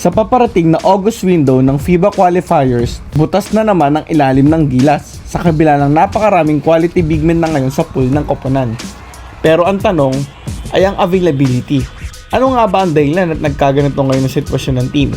Sa paparating na August window ng FIBA qualifiers, butas na naman ang ilalim ng Gilas sa kabila ng napakaraming quality big men na ngayon sa pool ng koponan. Pero ang tanong ay ang availability. Ano nga ba ang dahilan at nagkaganito ngayon ang sitwasyon ng team?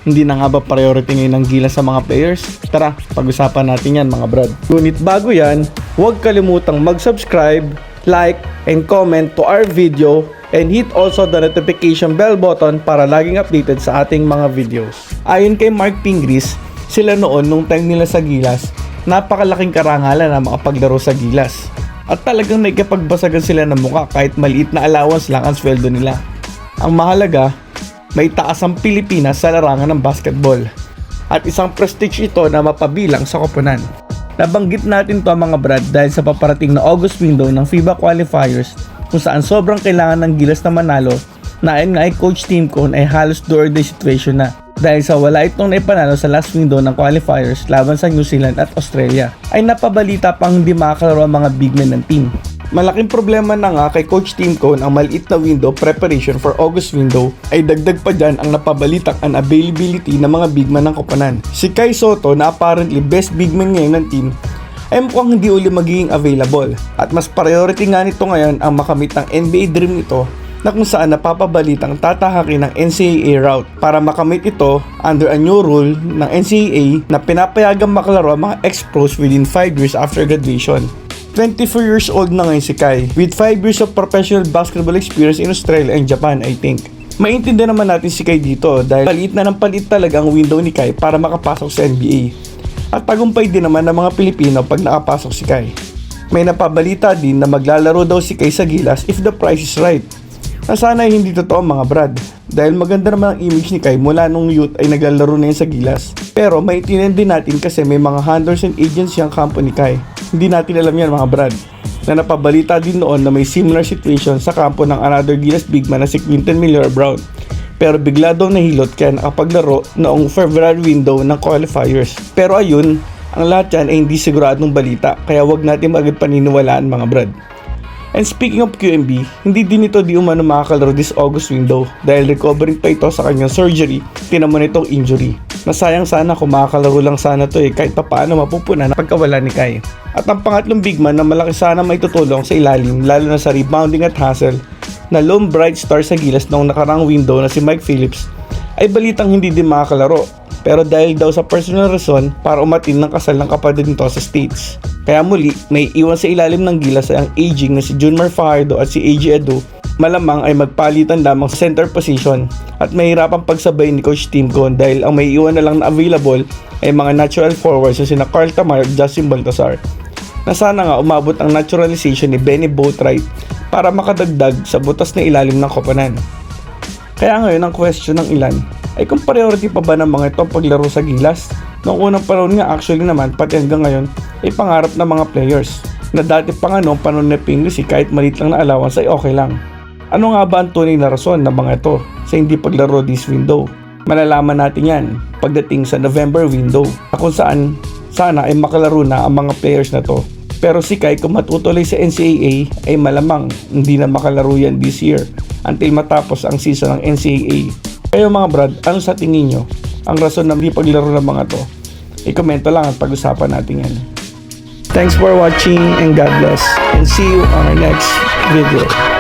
Hindi na nga ba priority ngayon ng Gilas sa mga players? Tara, pag-usapan natin yan mga brad. Ngunit bago yan, huwag kalimutang mag-subscribe, like, and comment to our video and hit also the notification bell button para laging updated sa ating mga videos. Ayon kay Mark Pingris, sila noon nung time nila sa Gilas, napakalaking karangalan na makapaglaro sa Gilas. At talagang naikipagbasagan sila ng mukha kahit maliit na allowance lang ang sweldo nila. Ang mahalaga, may taas ang Pilipinas sa larangan ng basketball. At isang prestige ito na mapabilang sa koponan. Nabanggit natin to mga brad dahil sa paparating na August window ng FIBA qualifiers kung saan sobrang kailangan ng Gilas na manalo na ayon nga ay Coach Tim Cone ay halos do or die situation na dahil sa wala itong naipanalo sa last window ng qualifiers laban sa New Zealand at Australia ay napabalita pang hindi makakalaro ang mga big men ng team. Malaking problema na nga kay Coach Tim Cone ang maliit na window preparation for August window ay dagdag pa dyan ang napabalitang unavailability ng mga big man ng koponan. Si Kai Sotto na apparently best big man ngayon ng team ay mukhang hindi uli magiging available at mas priority nga nito ngayon ang makamit ng NBA dream nito na kung saan napapabalitang tatahakin ng NCAA route para makamit ito under a new rule ng NCAA na pinapayagang makalaro ang mga ex-pros within 5 years after graduation. 24 years old na ngayon si Kai with 5 years of professional basketball experience in Australia and Japan I think. Maintindihan naman natin si Kai dito dahil palit na ng palit talaga ang window ni Kai para makapasok sa NBA. At tagumpay din naman ng mga Pilipino pag nakapasok si Kai. May napabalita din na maglalaro daw si Kai sa Gilas if the price is right. Na sana ay hindi totoo mga brad dahil maganda naman ang image ni Kai mula nung youth ay naglalaro na yan sa Gilas. Pero maintindihan din natin kasi may mga handlers and agents yung kampo ni Kai. Hindi natin alam yan mga brad na napabalita din noon na may similar situation sa kampo ng another Gilas big man na si Quinton Miller-Brown. Pero bigla daw nahilot kaya nakapaglaro noong February window ng qualifiers. Pero ayun, ang lahat yan ay hindi siguradong balita kaya wag natin agad paniniwalaan mga brad. And speaking of QMB, hindi din ito di umano makakalaro this August window dahil recovering pa ito sa kanyang surgery, tinamo nitong injury. Nasayang sana kung makakalaro lang sana to kahit pa paano mapupunan pagkawala ni Kai. At ang pangatlong big man na malaki sana may tutulong sa ilalim lalo na sa rebounding at hustle na lone bright star sa Gilas noong nakarang window na si Mike Phillips ay balitang hindi din makakalaro pero dahil daw sa personal rason para umatin ng kasal ng kapatid nito sa States. Kaya muli, may iwan sa ilalim ng Gilas ay ang aging na si Junmar Fajardo at si AJ Edu malamang ay magpalitan lamang sa center position at mahirapang pagsabay ni Coach Tim Cone dahil ang may iwan na lang na available ay mga natural forwards na sina Carl Tamar at Justin Baltazar na sana nga umabot ang naturalization ni Benny Boatwright para makadagdag sa butas na ilalim ng koponan. Kaya ngayon ang question ng ilan ay kung priority pa ba ng mga ito paglaro sa Gilas? Noong unang panahon nga actually naman pati hanggang ngayon ay pangarap ng mga players na dati pa nga noong panahon na Pingles kahit maliit lang na allowance ay okay lang. Ano nga ba ang tunay na rason ng mga ito sa hindi paglaro this window? Malalaman natin yan pagdating sa November window na kung saan sana ay makalaro na ang mga players na to. Pero si Kai kung matutuloy sa NCAA ay malamang hindi na makalaro yan this year until matapos ang season ng NCAA. Kayo mga brad, ano sa tingin nyo ang rason na hindi paglaro ng mga to? I-komento lang at pag-usapan natin yan. Thanks for watching and God bless and see you on our next video.